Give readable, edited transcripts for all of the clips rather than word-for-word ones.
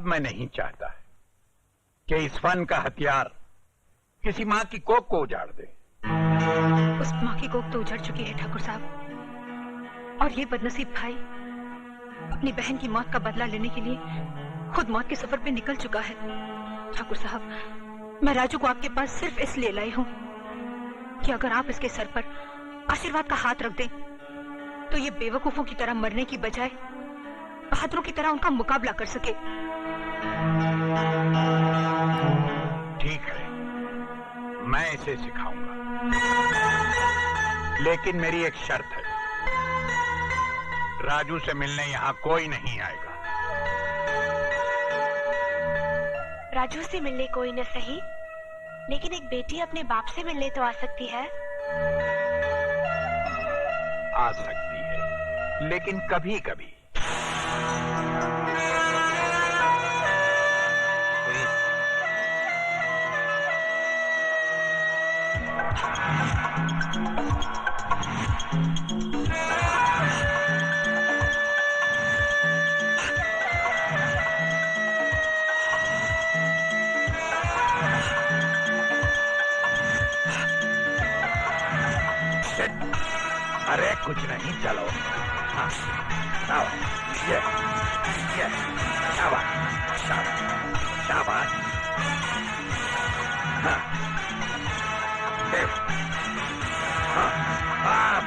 अब मैं नहीं चाहता कि इस फन का हथियार किसी माँ की कोख को उजाड़ दे। उस माँ की कोख तो उजड़ चुकी है ठाकुर साहब, और ये बदनसीब भाई अपनी बहन की मौत का बदला लेने के लिए खुद मौत के सफर पे निकल चुका है। ठाकुर साहब, मैं राजू को आपके पास सिर्फ इसलिए लाई हूँ कि अगर आप इसके सर पर आशीर्वाद का हाथ रख दें तो ये बेवकूफों की तरह मरने की बजाय बहादुरों की तरह उनका मुकाबला कर सके। ठीक है, मैं इसे सिखाऊंगा, लेकिन मेरी एक शर्त है, राजू से मिलने यहां कोई नहीं आएगा। राजू से मिलने कोई न सही, लेकिन एक बेटी अपने बाप से मिलने तो आ सकती है। आ सकती है, लेकिन कभी कभी। अरे कुछ नहीं, चलो। हाँ, शाबाश, ये, शाबाश, शाबाश, शाबाश। हाँ, हाँ, हाँ,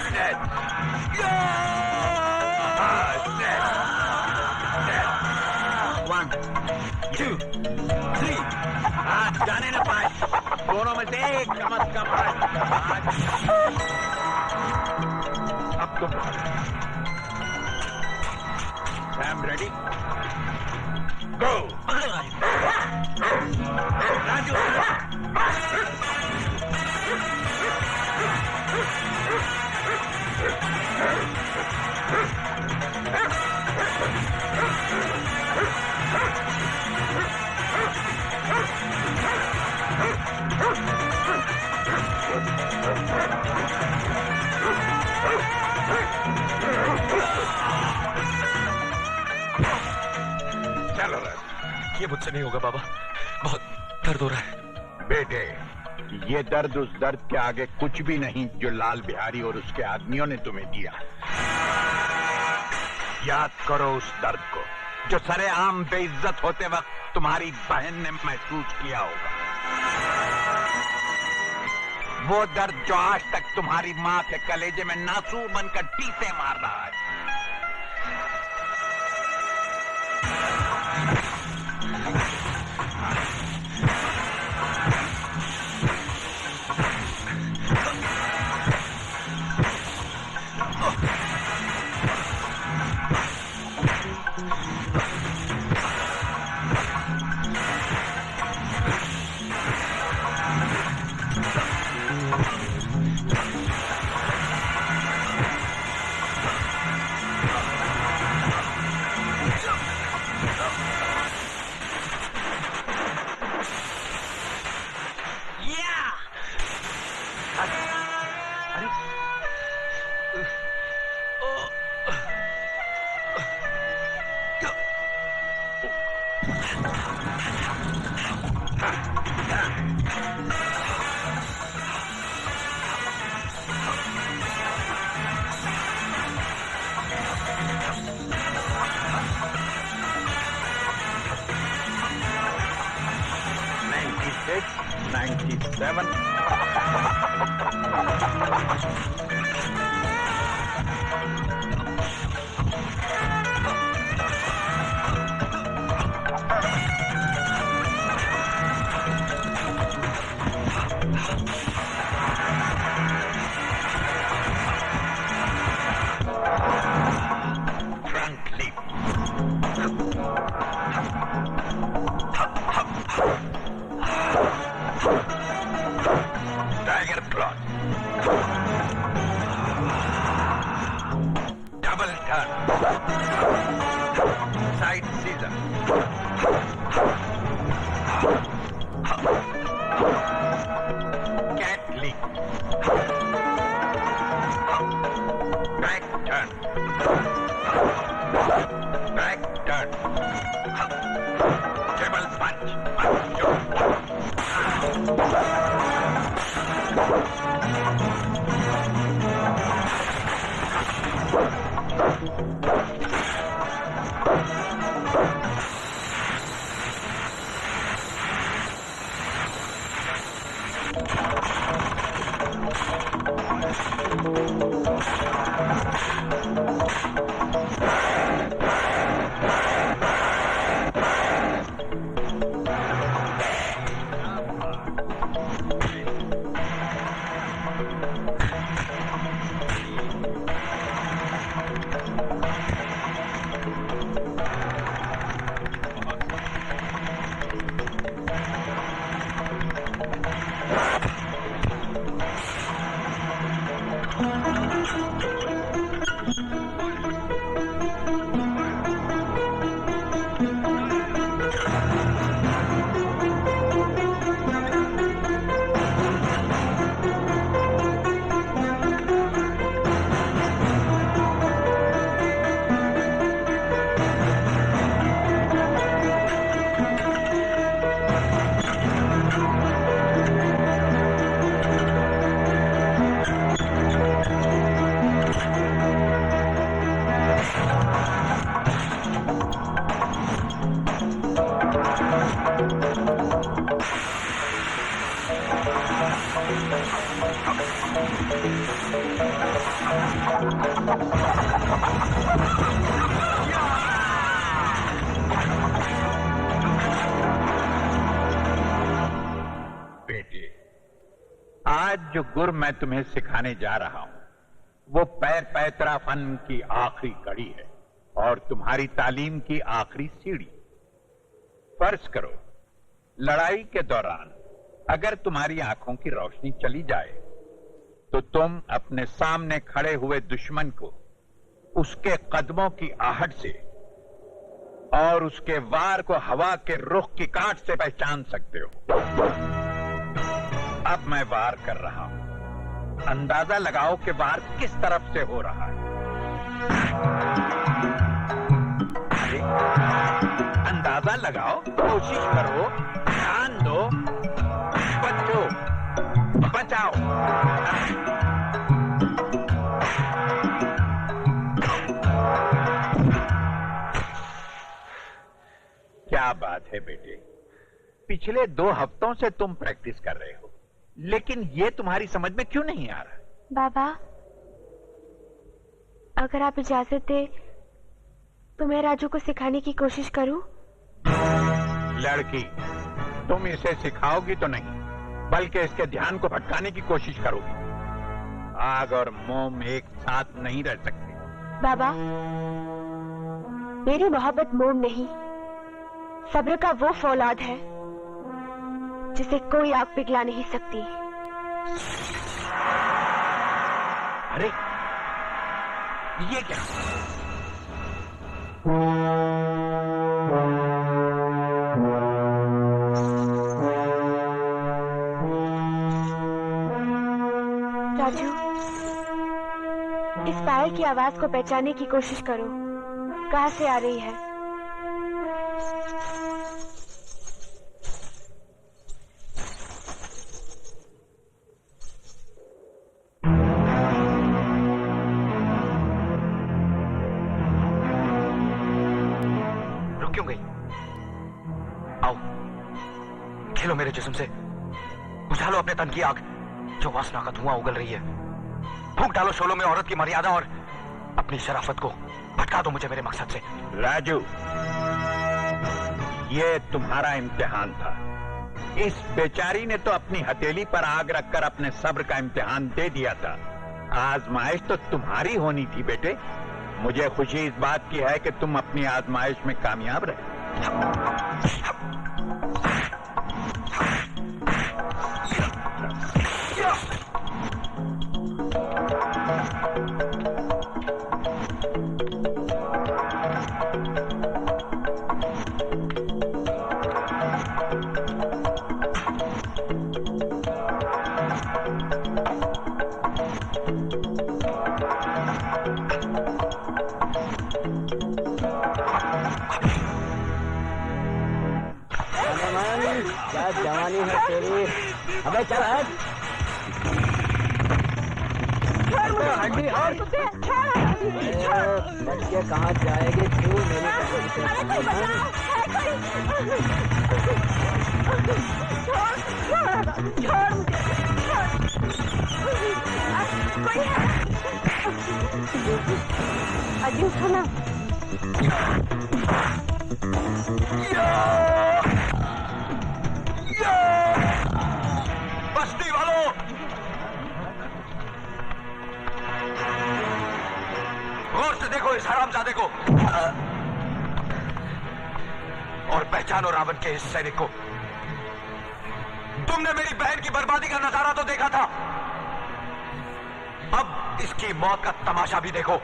dead. हाँ, dead. 1, 2, 3. हाँ, जाने न पाए, दोनों में से एक कम अज कम आज। अब तुम सैम रेडी? गो! राजू! चलो राजू। ये मुझसे नहीं होगा बाबा, बहुत दर्द हो रहा है। बेटे, ये दर्द उस दर्द के आगे कुछ भी नहीं जो लाल बिहारी और उसके आदमियों ने तुम्हें दिया। याद करो उस दर्द को जो सरेआम बेइज्जत होते वक्त तुम्हारी बहन ने महसूस किया होगा। वो दर्द जो आज तक तुम्हारी माँ के कलेजे में नासूर बनकर टीसे मार रहा है। टर्न टेबल पंच जो गुर मैं तुम्हें सिखाने जा रहा हूं वो पैर पैतरा फन की आखिरी कड़ी है और तुम्हारी तालीम की आखिरी सीढ़ी। फर्ज करो लड़ाई के दौरान अगर तुम्हारी आंखों की रोशनी चली जाए तो तुम अपने सामने खड़े हुए दुश्मन को उसके कदमों की आहट से और उसके वार को हवा के रुख की काट से पहचान सकते हो। अब मैं वार कर रहा हूं, अंदाजा लगाओ कि वार किस तरफ से हो रहा है। अरे, अंदाजा लगाओ, कोशिश करो, ध्यान दो, बचो, बचाओ। क्या बात है बेटे, पिछले 2 हफ्तों से तुम प्रैक्टिस कर रहे हो, लेकिन ये तुम्हारी समझ में क्यों नहीं आ रहा? बाबा, अगर आप इजाजत दे तो मैं राजू को सिखाने की कोशिश करूं? लड़की, तुम इसे सिखाओगी तो नहीं, बल्कि इसके ध्यान को भटकाने की कोशिश करोगी। आग और मोम एक साथ नहीं रह सकते। बाबा, मेरी मोहब्बत मोम नहीं, सब्र का वो फौलाद है जिसे कोई आग पिघला नहीं सकती। अरे, ये क्या? राजू, इस पायल की आवाज को पहचानने की कोशिश करो, कहां से आ रही है? खेलो मेरे जिस्म से, बुझा लो अपने तन की आग जो वासना का धुआं उगल रही है। फूंक डालो शोलों में औरत की मर्यादा और अपनी शराफत को भटका दो मुझे मेरे मकसद से। राजू, ये तुम्हारा इम्तिहान था। इस बेचारी ने तो अपनी हथेली पर आग रखकर अपने सब्र का इम्तिहान दे दिया था। आजमाइश तो तुम्हारी होनी थी बेटे। मुझे खुशी इस बात की है कि तुम अपनी आजमाइश में कामयाब रहे। कहानी है तेरी। अबे चल हट। हड्डी हट। बच्चे कहाँ जाएगी तू? मेरी अजी सुना। बस्ती वालों, गौर से देखो इस हरामजादे को और पहचानो रावण के इस सैनिक को। तुमने मेरी बहन की बर्बादी का नजारा तो देखा था, अब इसकी मौत का तमाशा भी देखो।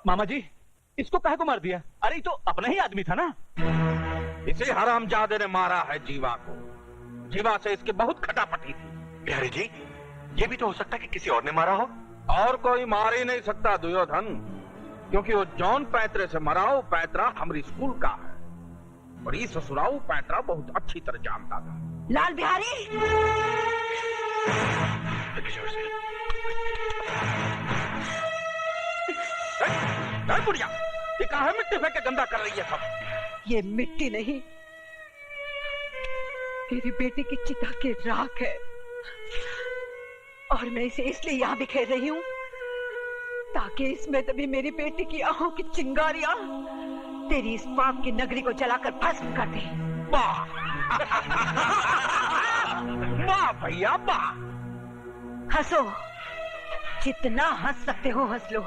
मामा जी, इसको काहे को मार दिया? अरे ये तो अपना ही आदमी था ना। इसे हरामजादे ने मारा है जीवा को। जीवा से इसकी बहुत खटापटी थी। बिहारी जी, ये भी तो हो सकता है कि किसी और ने मारा हो। और कोई मार ही नहीं सकता दुर्योधन, क्योंकि वो जौन पैतरे से मरा वो पैतरा हमारी स्कूल का है और ये ससुराऊ पैतरा बहुत अच्छी तरह जानता था। लाल बिहारी, बुढ़िया, ये कहाँ है? मिट्टी फेंक के गंदा कर रही है सब। ये मिट्टी नहीं, तेरी बेटी की चिता की राख है और मैं इसे इसलिए यहाँ बिखेर रही हूँ ताकि इसमें तभी मेरी बेटी की आंखों की चिंगारियां तेरी इस पाप की नगरी को जलाकर भस्म कर दे। वाह वाह भैया वाह। हंसो, जितना हंस सकते हो हंस लो,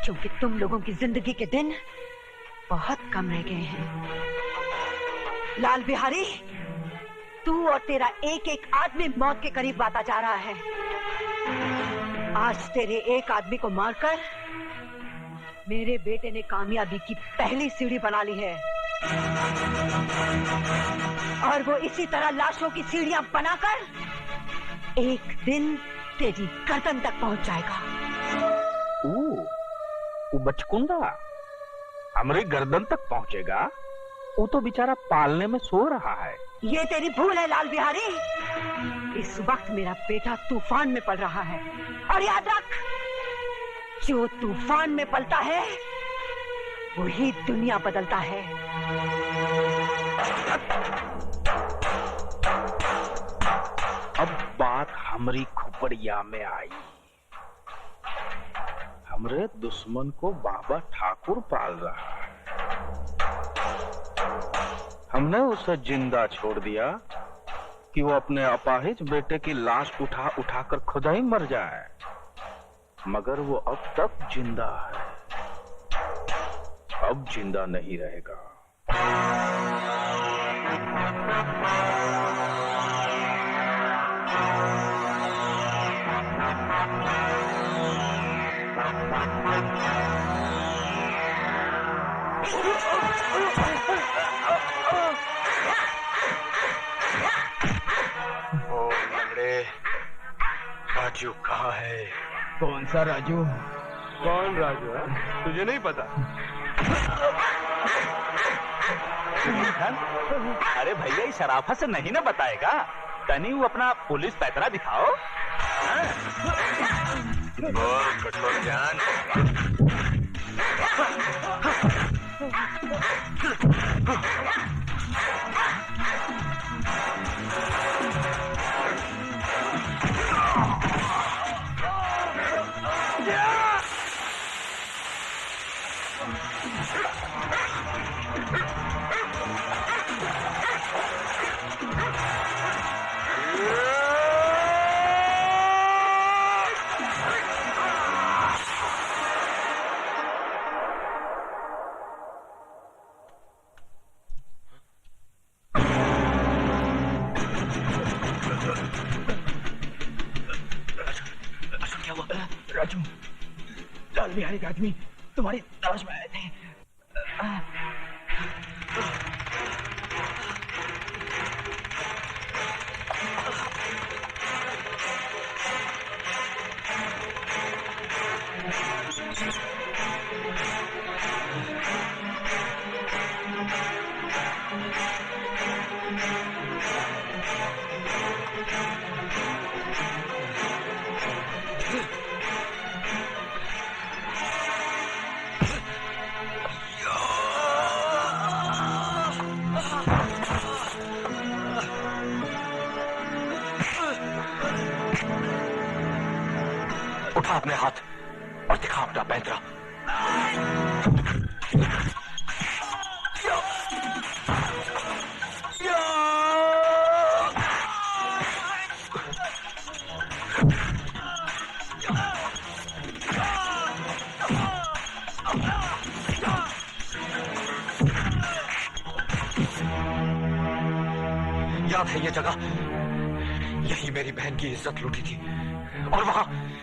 क्योंकि तुम लोगों की जिंदगी के दिन बहुत कम रह गए हैं। लाल बिहारी, तू और तेरा एक एक आदमी मौत के करीब आता जा रहा है। आज तेरे एक आदमी को मारकर मेरे बेटे ने कामयाबी की पहली सीढ़ी बना ली है और वो इसी तरह लाशों की सीढ़ियां बनाकर एक दिन तेरी गर्दन तक पहुंच जाएगा। वो बचकुंदा हमारी गर्दन तक पहुंचेगा? वो तो बेचारा पालने में सो रहा है। ये तेरी भूल है लाल बिहारी। इस वक्त मेरा बेटा तूफान में पल रहा है और याद रख, जो तूफान में पलता है वही दुनिया बदलता है। अब बात हमारी खुपड़िया में आई। हमरे दुश्मन को बाबा ठाकुर पाल रहा है। हमने उसे जिंदा छोड़ दिया कि वो अपने अपाहिज बेटे की लाश उठा उठाकर खुद ही मर जाए, मगर वो अब तक जिंदा है, अब जिंदा नहीं रहेगा। राजू कहाँ है? कौन सा राजू? कौन राजू है? तुझे नहीं पता? अरे भैया, इस शराफत से नहीं ना बताएगा। तनी वो अपना पुलिस पैतरा दिखाओ। बोल कठोर जान। राजू, लाल बिहारी के आदमी तुम्हारी तलाश में आए थे। उठा अपने हाथ और दिखा अपना पैंतरा। याद है ये जगह, यही मेरी बहन की इज्जत लूटी थी और वहां